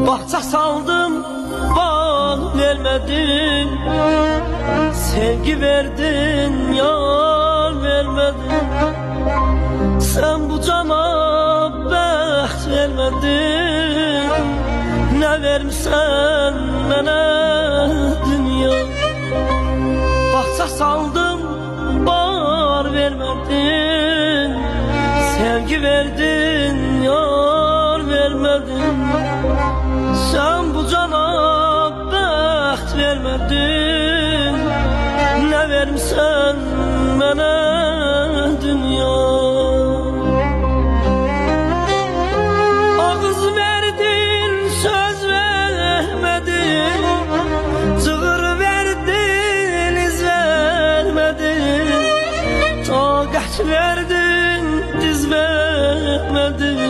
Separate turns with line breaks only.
Bahçe saldım, bal vermedin. Sevgi verdin, yar vermedin. Sen bu cana bəxt vermedin. Ne vermişsen mənə dünya. Bahçe saldım, bar vermedin. Sevgi verdin, yar vermedin. Sen bu cana bəxt vermedin. Ne vermişsen mənə dünya. Ağız verdin, söz vermedin. Cığır verdin, iz vermedin. Taqət verdin, diz vermedin.